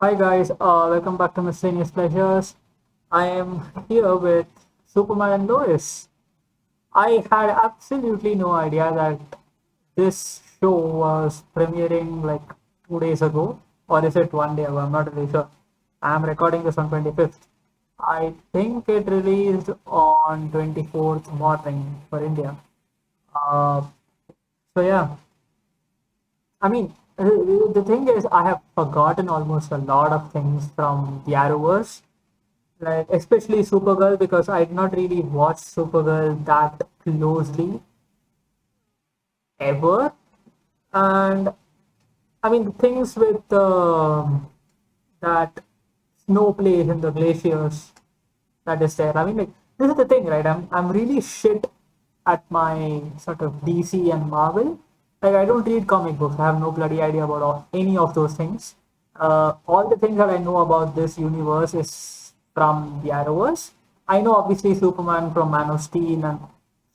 Hi guys, welcome back to Miscellaneous Pleasures. I am here with Superman and Lois. I had absolutely no idea that this show was premiering like 2 days ago, or is it one day ago? I'm not really sure. I'm recording this on 25th. I think it released on 24th morning for India. Uh, so yeah, the thing is, I have forgotten almost a lot of things from the Arrowverse, like especially Supergirl, because I did not really watch Supergirl that closely ever. And I mean, the things with that snow plays in the glaciers that is there. I mean, like this is the thing, right? I'm really shit at my sort of DC and Marvel. Like I don't read comic books. I have no bloody idea about any of those things. All the things that I know about this universe is from the Arrowverse. I know obviously Superman from Man of Steel and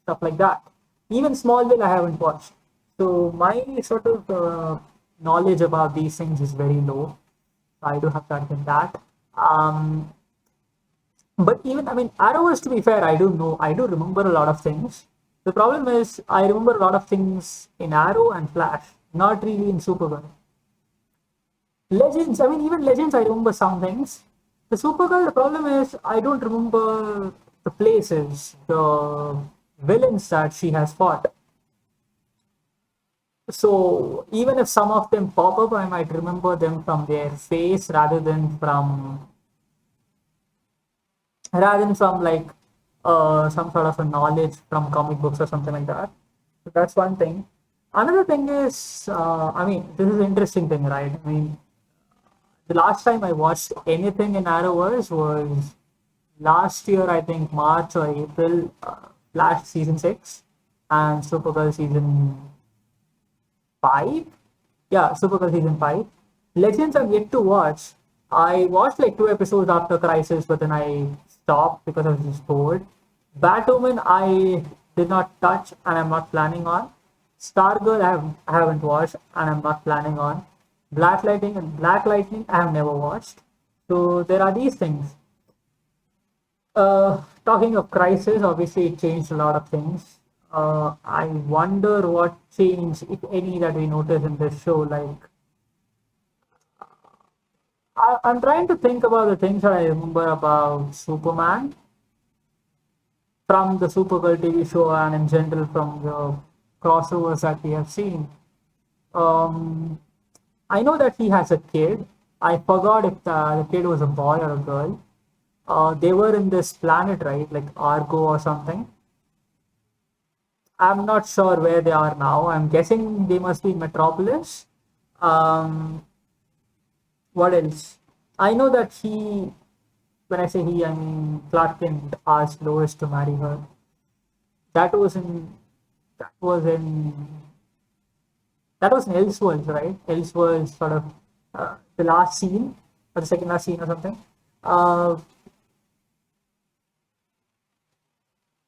stuff like that. Even Smallville I haven't watched. So my sort of knowledge about these things is very low. I do have to admit that. Um, but even, I mean, Arrowverse, to be fair, I do remember a lot of things. The problem is, I remember a lot of things in Arrow and Flash, not really in Supergirl. Legends, I mean, even Legends, I remember some things. The Supergirl, the problem is, I don't remember the places, the villains that she has fought. So even if some of them pop up, I might remember them from their face rather than from like some sort of a knowledge from comic books or something like that. So that's one thing. Another thing is, I mean, this is an interesting thing, right? I mean, the last time I watched anything in Arrowverse was last year, I think March or April, Flash season 6 and Supergirl season 5. Yeah, Supergirl season 5. Legends I'm yet to watch. I watched like 2 episodes after Crisis, but then I stopped because I was just bored. Batwoman I did not touch and I'm not planning on. Stargirl I haven't watched and I'm not planning on. Black Lightning I have never watched. So there are these things. Talking of Crisis, obviously it changed a lot of things. I wonder what change, if any, that we notice in this show. Like, I'm trying to think about the things that I remember about Superman from the Supergirl TV show and in general from the crossovers that we have seen. Um, I know that he has a kid. I forgot if the kid was a boy or a girl. They were in this planet, right? Like Argo or something. I'm not sure where they are now. I'm guessing they must be in Metropolis. Um, what else? I know that when I say he, I mean Clark Kent asked Lois to marry her. That was in, that was in, that was in Elseworlds, right? Elseworlds sort of the last scene or the second last scene or something. Uh,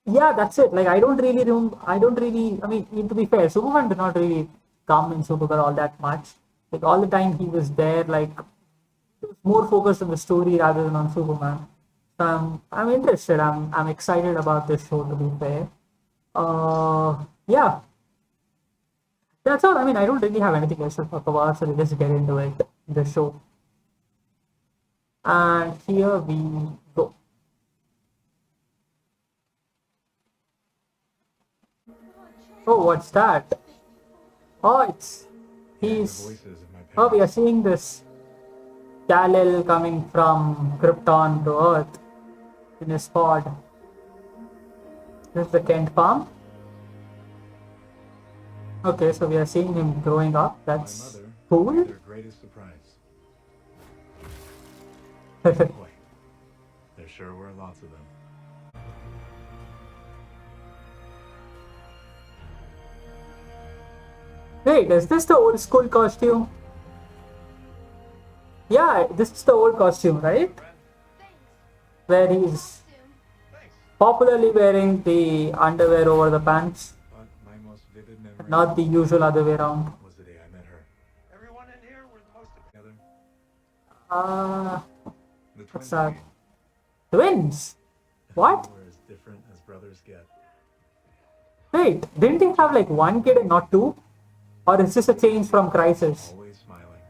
yeah, that's it. Like I don't really remember. I don't really. I mean, to be fair, Superman did not really come in Supergirl all that much. Like all the time he was there. Like it was more focused on the story rather than on Superman. So I'm interested. I'm excited about this show. To be fair, yeah, that's all. I mean, I don't really have anything else to talk about. So let's get into it. The show, and here we go. Oh, what's that? Oh, Yeah, the he's. voices of my Oh, we are parents. seeing this Kal-El coming from Krypton to Earth in his pod. This is the Kent farm. Okay, so we are seeing him growing up. My That's mother was cool. their greatest surprise. Boy, there sure were lots of them. Wait, is this the old school costume? Yeah, this is the old costume, right? Friend, Where nice he's costume. Thanks. popularly wearing the underwear over the pants, But my most vivid memory not the usual other way around. was the day I met her. Everyone in here was the most together. Uh, The what's twins that? meet. Twins? What? We're as different as brothers get. Wait, didn't he have like one kid and not two? Or is this a change from Crisis? Always smiling.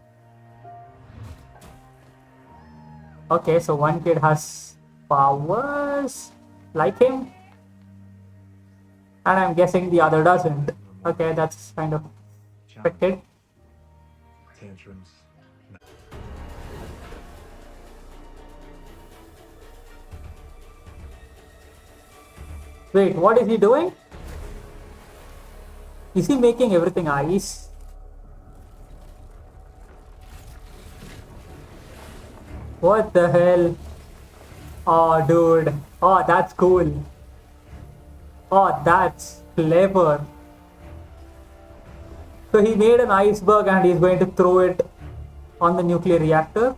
Okay, so one kid has powers like him, and I'm guessing the other doesn't. Okay, that's kind of Challenge. expected. Tantrums. Wait, what is he doing? Is he making everything ice? What the hell? Oh, dude. Oh, that's cool. Oh, that's clever. So he made an iceberg and he's going to throw it on the nuclear reactor.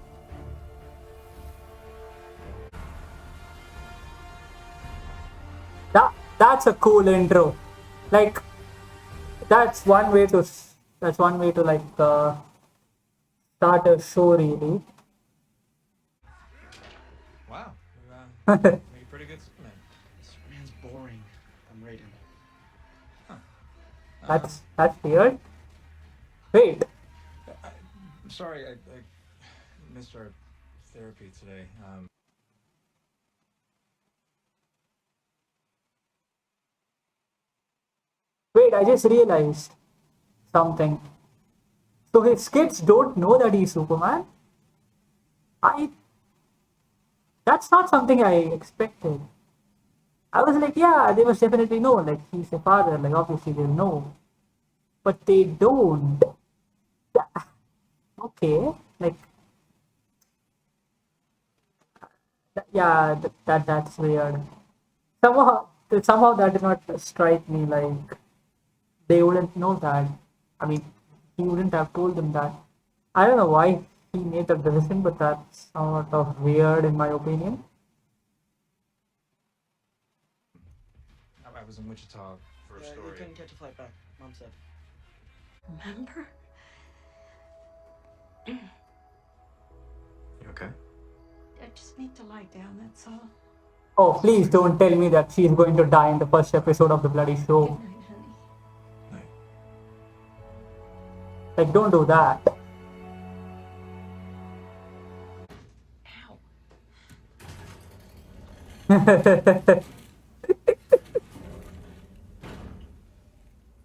That's a cool intro. Like that's one way to like start a show really. Wow. Made pretty good Superman. Superman's boring. I'm Raiden. That's weird. Wait, I'm sorry, I missed our therapy today. wait, I just realized something. So his kids don't know that he's Superman? I That's not something I expected. I was like, yeah, they must definitely know, like he's a father, like obviously they'll know. But they don't. Okay, like yeah, that's weird. Somehow that did not strike me like they wouldn't know that. I mean, he wouldn't have told them that. I don't know why he made that decision, but that's sort of weird in my opinion. I was in Wichita for a Yeah, you story. couldn't catch a flight back, Mom said. Remember? You okay? I just need to lie down, that's all. Oh, please don't tell me that she's going to die in the first episode of the bloody Good show. night, honey. Night. Like, don't do that. Ow.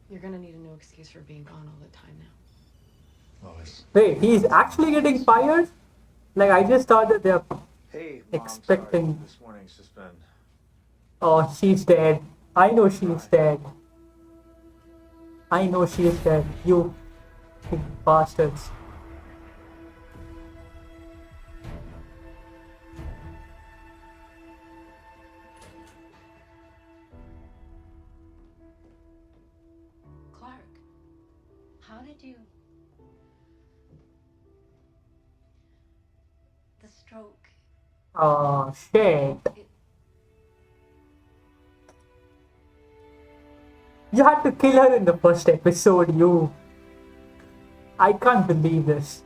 You're gonna need a new excuse for being gone all the time now. Lois. Wait, he's actually getting fired? Like, I just thought that they're Hey, expecting. Sorry. This morning's just been. Oh, she's dead. I know she's dead. I know she's dead. You big bastards. Clark, how did you... The stroke... Oh, shit. You had to kill her in the first episode, you. I can't believe this.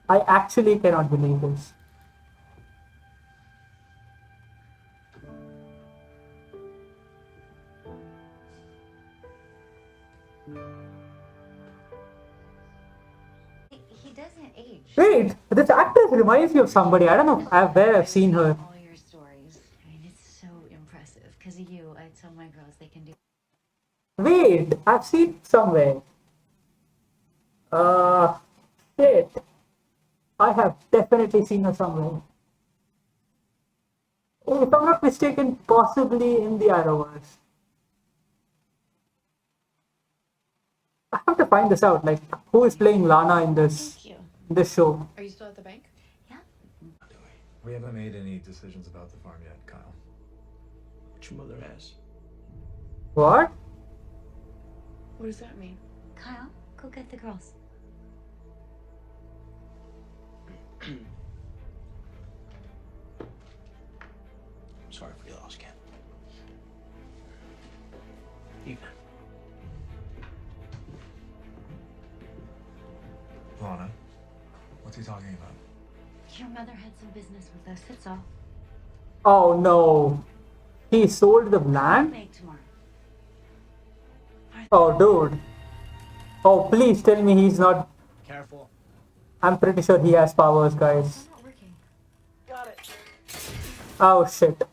I actually cannot believe this. He doesn't age. Wait, this actress reminds me of somebody. I don't know where I've seen her. All your stories. I mean, it's so impressive. Because of you, I tell my girls they can do... Wait, I've seen somewhere. Shit. I have definitely seen her somewhere. If I'm not mistaken, possibly in the Arrowverse. I have to find this out. Like, who is playing Lana in this Thank you. show? Are you still at the bank? Yeah? We haven't made any decisions about the farm yet, Kyle. What your mother has. What? What does that mean? Kyle, go get the girls. I'm sorry for your loss, Ken. Evening. Lana. What's he talking about? Your mother had some business with us, that's all. Oh no. He sold the land? Make tomorrow. Oh dude. Oh please tell me he's not. Careful. I'm pretty sure he has powers, guys. It's not working. Got it. Oh shit.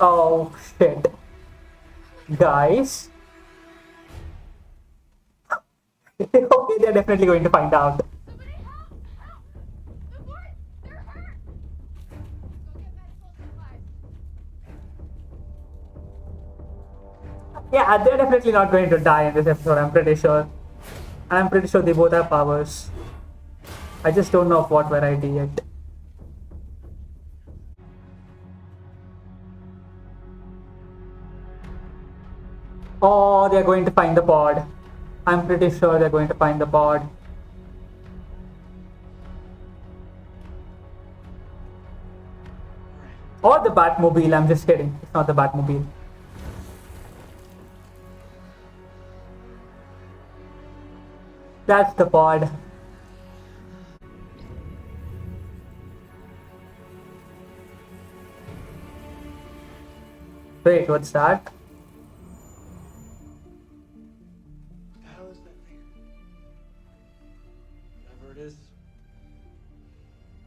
Oh shit. Guys. Okay, they're definitely going to find out. Somebody help! Help! The boys! They're hurt! Go get medical supplies. Yeah, they're definitely not going to die in this episode, I'm pretty sure. I'm pretty sure they both have powers. I just don't know of what variety yet. Oh, they're going to find the pod. I'm pretty sure they're going to find the pod. Or the Batmobile, I'm just kidding. It's not the Batmobile. That's the pod. Wait, what's that? What the hell is that thing? Whatever it is.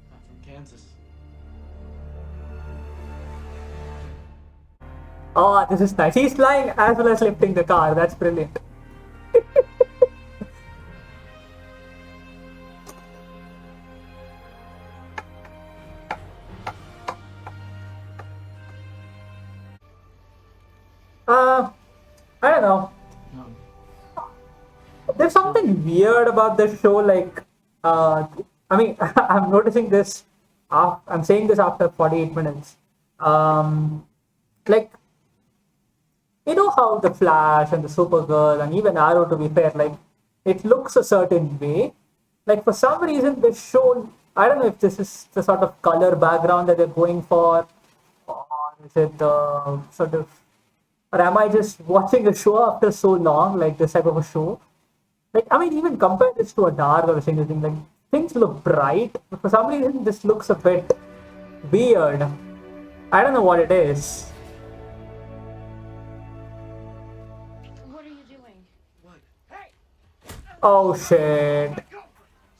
Not from Kansas. Oh, this is nice. He's flying as well as lifting the car. That's brilliant. I don't know. No. There's something weird about the show. Like, I mean, I'm noticing this. I'm saying this after 48 minutes. Like, you know how the Flash and the Supergirl and even Arrow, to be fair, like, it looks a certain way. Like, for some reason, the show, I don't know if this is the sort of color background that they're going for, or is it the sort of, or am I just watching a show after so long, like this type of a show? Like, I mean, even compare this to a dark or a single thing, like, things look bright, but for some reason, this looks a bit weird. I don't know what it is. What are you doing? What? Hey! Oh shit. Sean,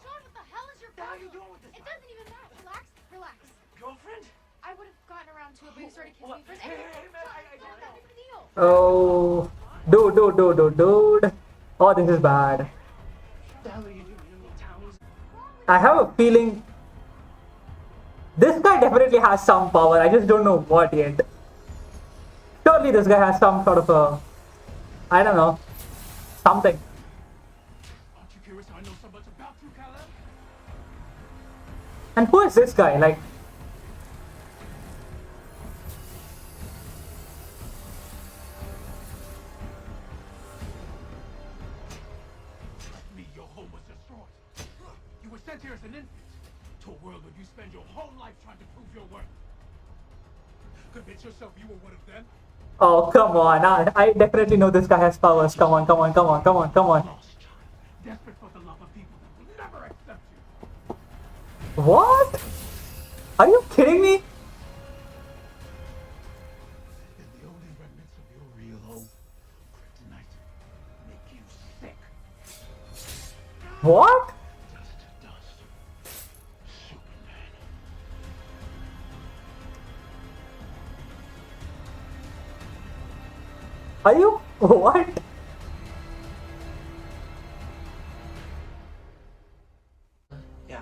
what the hell is your What the hell are you problem? doing with this? It doesn't even matter. Relax, relax. Girlfriend? I would have gotten around to it, but you started kissing me first. Hey, Anyway, hey, man, Sean, I it's not that big of a deal. Oh, dude. Oh, this is bad. What the hell are you doing? You know townies? I have a feeling this guy definitely has some power. I just don't know what yet. Surely this guy has some sort of a, I don't know, something. Aren't you curious how I know so much about you, Kal-El? And who is this guy? Like, Me, your home was destroyed. You were sent here as an infant to a world where you spend your whole life trying to prove your worth. Convince yourself you were one of them. oh, come on. I definitely know this guy has powers. Come on. Lost child, desperate for the love of people that will never accept you. What? Are you kidding me? And the only remnants of your real home, kryptonite, make you sick. What? Dust to dust. Superman. Are you? What? Yeah.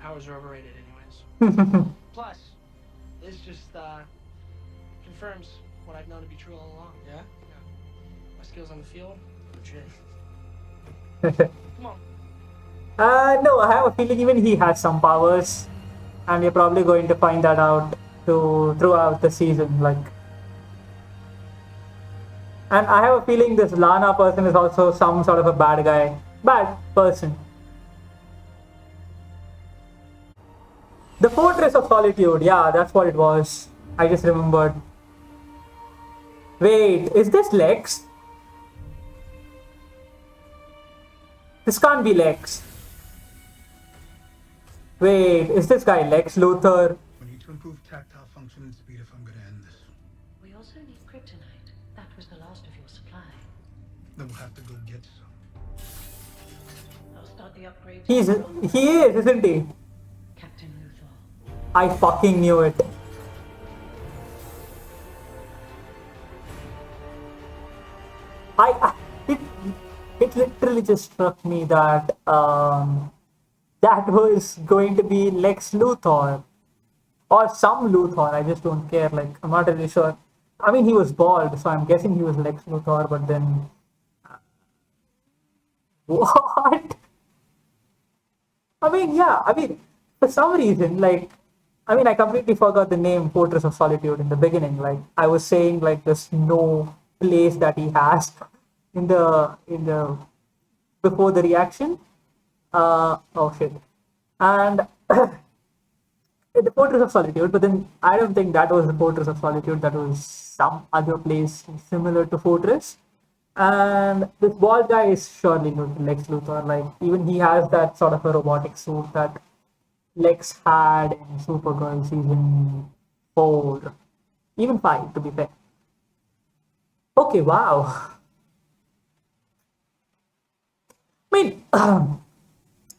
Powers are overrated anyways. Plus, this just confirms what I've known to be true all along. Yeah? Yeah. My skills on the field, legit. Come on. No, I have a feeling even he has some powers, and we're probably going to find that out throughout the season. Like, and I have a feeling this Lana person is also some sort of a bad person. The Fortress of Solitude, yeah, that's what it was. I just remembered. Wait, is this Lex? This can't be Lex. Wait, is this guy Lex Luthor? We need to improve tactile function and speed if I'm gonna end this. We also need kryptonite. That was the last of your supply. Then we'll have to go get some. I'll start the upgrade. He is, isn't he? Captain Luthor. I fucking knew it. It, it literally just struck me that that was going to be Lex Luthor or some Luthor. I just don't care. Like, I'm not really sure. I mean, he was bald, so I'm guessing he was Lex Luthor. But then, what? I mean, yeah. I mean, for some reason, like, I mean, I completely forgot the name Fortress of Solitude in the beginning. Like, I was saying, like, the snow place that he has in the before the reaction. Oh shit. And the Fortress of Solitude, but then I don't think that was the Fortress of Solitude. That was some other place similar to Fortress. And this bald guy is surely Lex Luthor. Like, even he has that sort of a robotic suit that Lex had in Supergirl season 4, even 5 to be fair. Okay, wow. I mean,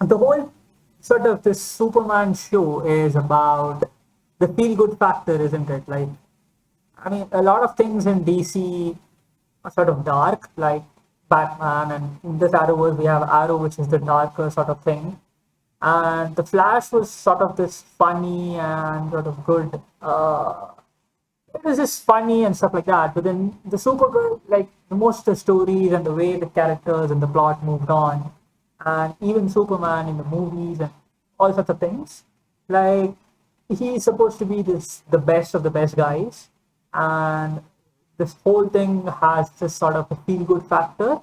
the whole sort of this Superman show is about the feel good factor, isn't it? Like, I mean, a lot of things in DC are sort of dark, like Batman, and in this Arrowverse we have Arrow, which is the darker sort of thing. And the Flash was sort of this funny and sort of good. It was just funny and stuff like that. But then the Supergirl, like most of the stories and the way the characters and the plot moved on, and even Superman in the movies and all sorts of things, like he's supposed to be the best of the best guys, and this whole thing has this sort of a feel good factor,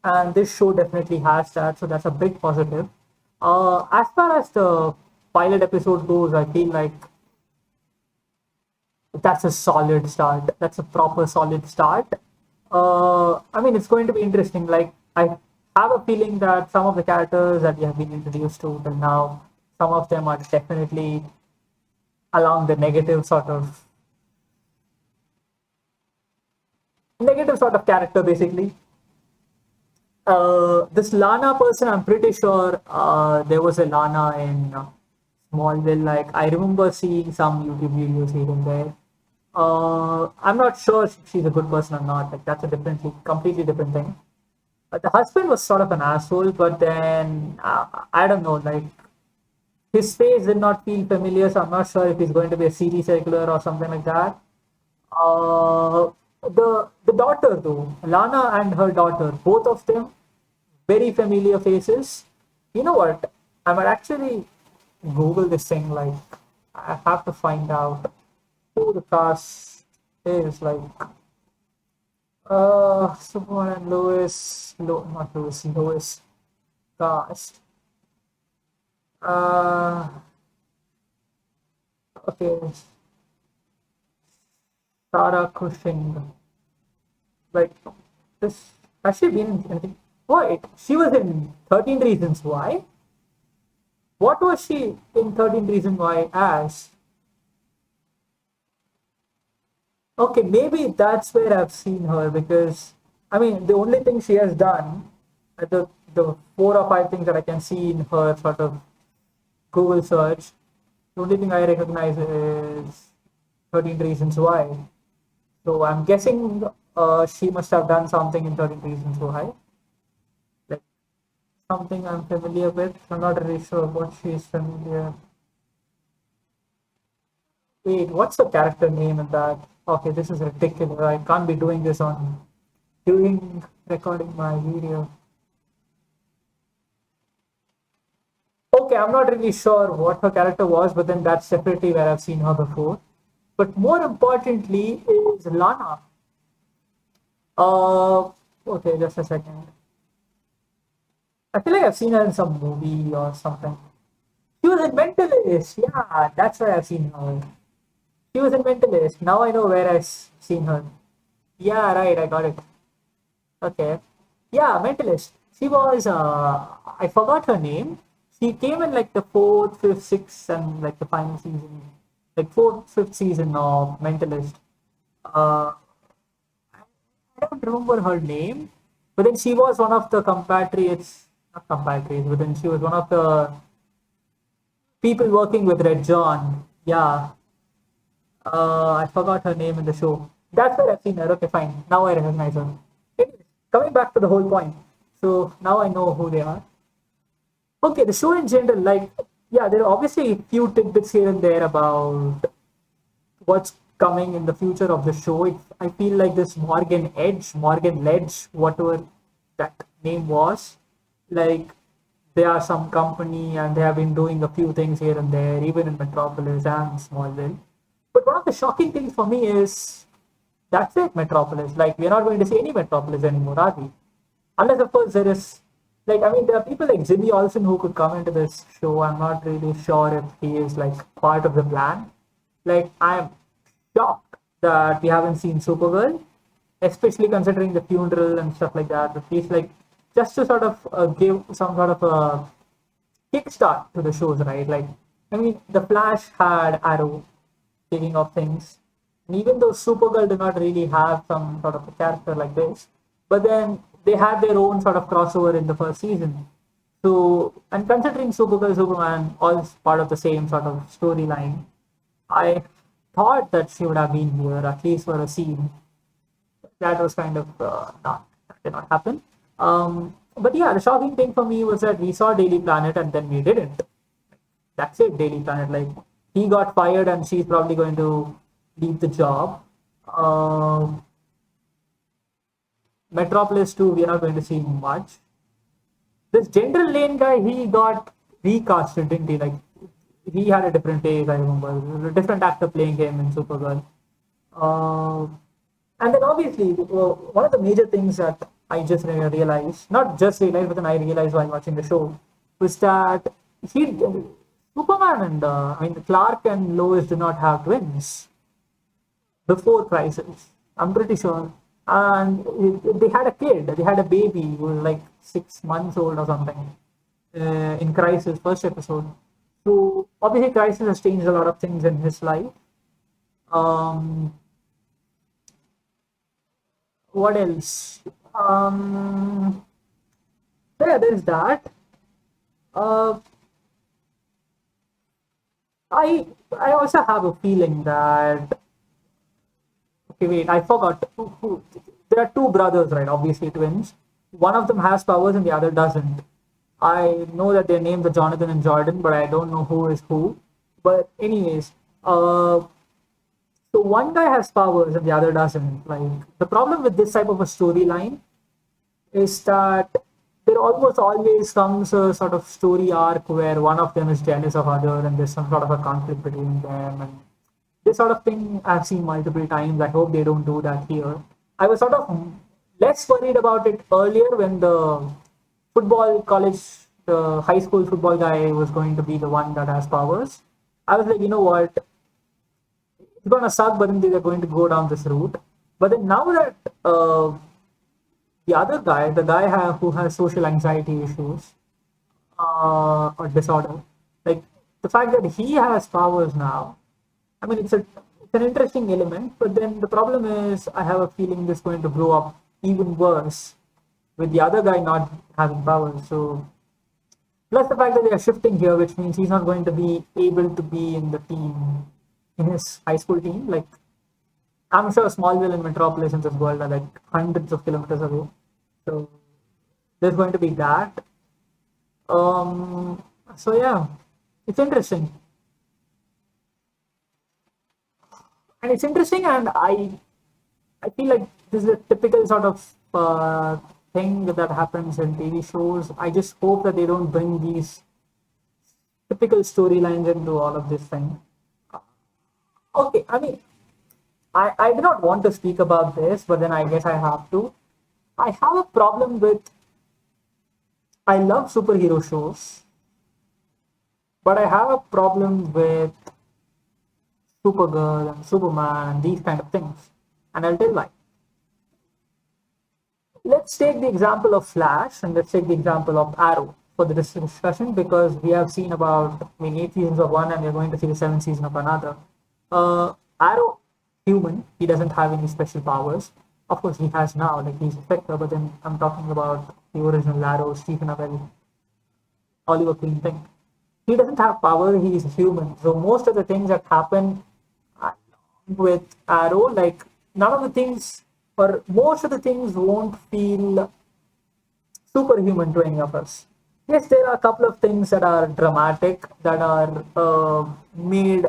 and this show definitely has that. So that's a big positive. As far as the pilot episode goes, I feel like that's a solid start. That's a proper solid start. I mean, it's going to be interesting. Like, I have a feeling that some of the characters that we have been introduced to till now, some of them are definitely along the negative sort of character, basically. This Lana person, I'm pretty sure there was a Lana in Smallville. Like, I remember seeing some YouTube videos here and there. I'm not sure if she's a good person or not. Like, that's a completely different thing. The husband was sort of an asshole, but then I don't know. Like, his face did not feel familiar, so I'm not sure if he's going to be a series regular or something like that. The daughter though, Lana and her daughter, both of them very familiar faces. You know what? I might actually Google this thing. Like, I have to find out who the cast is. Like, Superman and Lois cast. Okay, Sarah Cushing. Like, this, has she been in anything? Wait, she was in 13 Reasons Why? What was she in 13 Reasons Why as? Okay, maybe that's where I've seen her, because, I mean, the only thing she has done, the 4 or 5 things that I can see in her sort of Google search, the only thing I recognize is 13 Reasons Why. So I'm guessing she must have done something in 13 Reasons Why. Like, something I'm familiar with. I'm not really sure what she's familiar. Wait, what's the character name in that? Okay, this is ridiculous. I can't be doing this on recording my video. Okay, I'm not really sure what her character was, but then that's definitely where I've seen her before. But more importantly is Lana. Okay, just a second. I feel like I've seen her in some movie or something. She was in Mentalist. Yeah, that's where I've seen her. She was in Mentalist. Now I know where I've seen her. Yeah, right, I got it. Okay. Yeah, Mentalist. She was, I forgot her name. She came in like the fourth, fifth, sixth, and like the final season, like fourth, fifth season of Mentalist. Uh, I don't remember her name, but then she was one of the compatriots, not compatriots, but then she was one of the people working with Red John. Yeah, I forgot her name in the show. That's where I've seen her. Okay, fine. Now I recognize her. Anyways, coming back to the whole point. So now I know who they are. Okay, the show in general, like, yeah, there are obviously a few tidbits here and there about what's coming in the future of the show. I feel like this Morgan Ledge, whatever that name was, like they are some company and they have been doing a few things here and there, even in Metropolis and Smallville. But one of the shocking things for me is that's it, Metropolis. Like we're not going to see any Metropolis anymore, are we? Unless of course there is like I mean there are people like Jimmy Olsen who could come into this show. I'm not really sure if he is like part of the plan. Like I'm shocked that we haven't seen Supergirl, especially considering the funeral and stuff like that. But he's like just to sort of give some sort of a kickstart to the shows, right? Like I mean the Flash had Arrow, speaking of things. And even though Supergirl did not really have some sort of a character like this, but then they had their own sort of crossover in the first season. So, and considering Supergirl, Superman, all is part of the same sort of storyline, I thought that she would have been here at least for a scene. That was kind of not, that did not happen. But yeah, the shocking thing for me was that we saw Daily Planet and then we didn't. That's it, Daily Planet. Like he got fired and she's probably going to leave the job. Metropolis 2, we are not going to see much. This General Lane guy, he got recasted, didn't he? Like he had a different take, I remember. A different actor playing him in Supergirl. Uh, and then obviously, one of the major things that I just realized, not just realized, but then I realized while watching the show, was that he, Superman and I mean Clark and Lois did not have twins before Crisis. I'm pretty sure. And they had a kid. They had a baby who was like 6 months old or something in Crisis first episode. So obviously, Crisis has changed a lot of things in his life. Um, what else? Yeah, there's that. Uh, I also have a feeling that okay, wait, I forgot. There are two brothers, right? Obviously, twins. One of them has powers and the other doesn't. I know that their names are Jonathan and Jordan, but I don't know who is who. But anyways, so one guy has powers and the other doesn't. Like the problem with this type of a storyline is that there almost always comes a sort of story arc where one of them is jealous of other and there's some sort of a conflict between them and this sort of thing I've seen multiple times. I hope they don't do that here. I was sort of less worried about it earlier when the football college, the high school football guy was going to be the one that has powers. I was like, you know what, it's gonna suck, but then they're going to go down this route. But then now that the other guy, the guy who has social anxiety issues or disorder, like the fact that he has powers now, I mean, it's an interesting element. But then the problem is, I have a feeling this is going to blow up even worse with the other guy not having powers. So plus the fact that they are shifting here, which means he's not going to be able to be in the team, in his high school team. Like I'm sure Smallville and Metropolis in this world are like hundreds of kilometers away. So there's going to be that. So yeah, it's interesting. And it's interesting, and I feel like this is a typical sort of thing that happens in TV shows. I just hope that they don't bring these typical storylines into all of this thing. Okay, I mean, I do not want to speak about this, but then I guess I have to. I have a problem with. I love superhero shows, but I have a problem with Supergirl and Superman and these kind of things. And I'll tell why. let's take the example of Flash and let's take the example of Arrow for this discussion, because we have seen about, I mean, 8 seasons of one and we're going to see the 7th season of another. Arrow, human, he doesn't have any special powers. Of course, he has now, like he's a Spectre, but then I'm talking about the original Arrow, Stephen Amell, Oliver Queen thing. He doesn't have power, he is human. So most of the things that happen with Arrow, like none of the things or most of the things won't feel superhuman to any of us. Yes, there are a couple of things that are dramatic, that are made,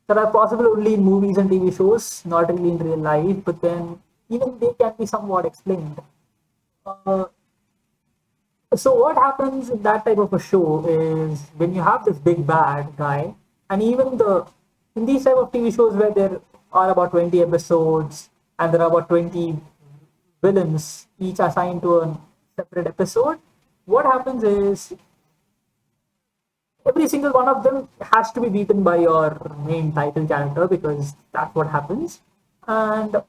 that are possible only in movies and TV shows, not really in real life, but then even they can be somewhat explained. Uh, so what happens in that type of a show is when you have this big bad guy, and even the in these type of TV shows where there are about 20 episodes and there are about 20 villains, each assigned to a separate episode, what happens is every single one of them has to be beaten by your main title character, because that's what happens. And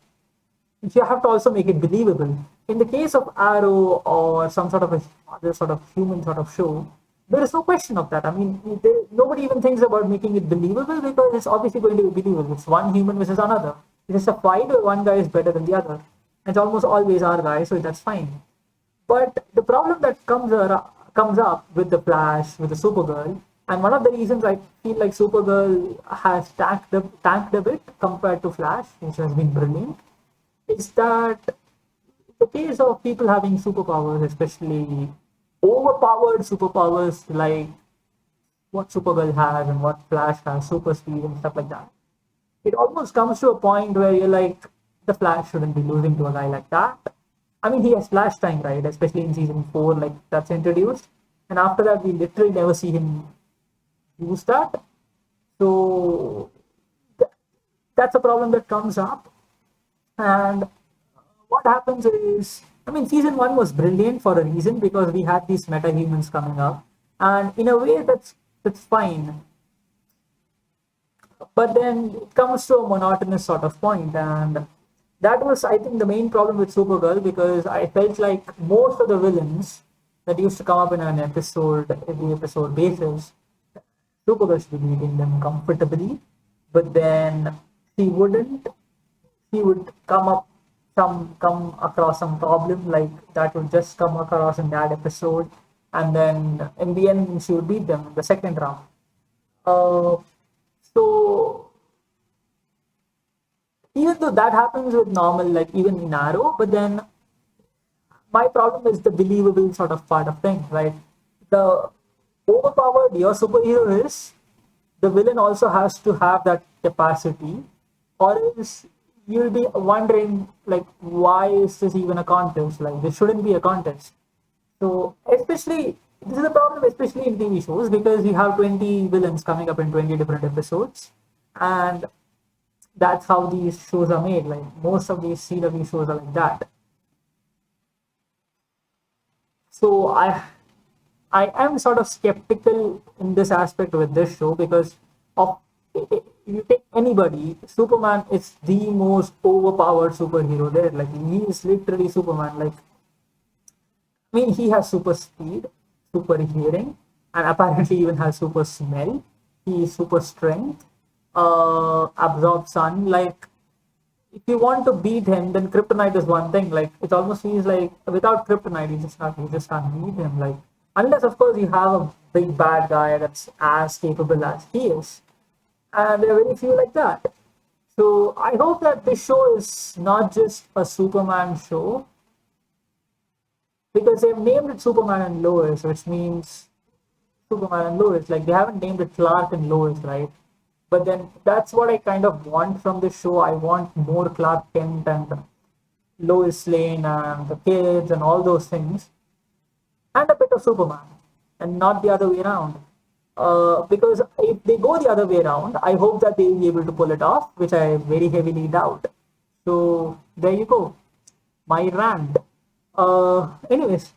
you have to also make it believable. In the case of Arrow or some sort of a other sort of human sort of show, there is no question of that. I mean, nobody even thinks about making it believable, because it's obviously going to be believable. It's one human versus another. It's a fight where one guy is better than the other. It's almost always our guy, so that's fine. But the problem that comes up with the Flash, with the Supergirl, and one of the reasons I feel like Supergirl has tanked a bit compared to Flash, which has been brilliant, is that the case of people having superpowers, especially overpowered superpowers like what Supergirl has and what Flash has, super speed and stuff like that, it almost comes to a point where you're like, the Flash shouldn't be losing to a guy like that. I mean, he has Flash time, right? Especially in season 4, like that's introduced. And after that, we literally never see him use that. So that's a problem that comes up. And what happens is, I mean, season 1 was brilliant for a reason, because we had these meta humans coming up. And in a way, that's fine. But then it comes to a monotonous sort of point, and that was, I think, the main problem with Supergirl, because I felt like most of the villains that used to come up in an episode, every episode basis, Supergirl should be beating them comfortably, but then she wouldn't. She would come across some problem like that would just come across in that episode, and then in the end she would beat them in the second round. So even though that happens with normal, like even in Arrow, but then my problem is the believable sort of part of things, right? The overpowered your superhero is, the villain also has to have that capacity, or else you'll be wondering, like, why is this even a contest? Like, this shouldn't be a contest. So, especially, this is a problem, especially in TV shows, because you have 20 villains coming up in 20 different episodes, and that's how these shows are made. Like, most of these CW shows are like that. So, I am sort of skeptical in this aspect with this show, because of if you take anybody, Superman is the most overpowered superhero there. Like, he is literally Superman. Like, I mean, he has super speed, super hearing, and apparently even has super smell. He is super strength, absorb sun. Like, if you want to beat him, then kryptonite is one thing. Like, it almost feels like without kryptonite, you just can't beat him. Like, unless of course you have a big bad guy that's as capable as he is, and there are very few like that. So I hope that this show is not just a Superman show, because they've named it Superman and Lois, which means Superman and Lois. Like, they haven't named it Clark and Lois, right? But then that's what I kind of want from this show. I want more Clark Kent and Lois Lane and the kids and all those things, and a bit of Superman, and not the other way around. Because if they go the other way around, I hope that they'll be able to pull it off, which I very heavily doubt. So there you go, my rant. Anyways,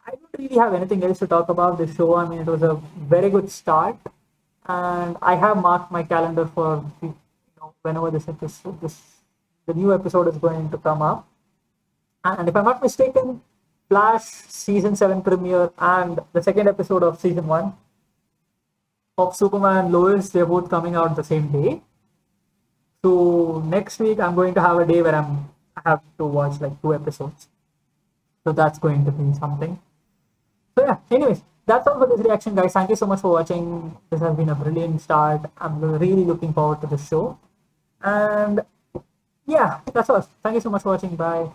I don't really have anything else to talk about this show. I mean, it was a very good start, and I have marked my calendar for whenever the new episode is going to come up. And if I'm not mistaken, Flash season 7 premiere and the second episode of season 1 of Superman and Lois, they're both coming out the same day. So next week I'm going to have a day where I have to watch like 2 episodes. So that's going to be something. So yeah, anyways, that's all for this reaction, guys. Thank you so much for watching. This has been a brilliant start. I'm really looking forward to the show. And yeah, that's all. Thank you so much for watching. Bye.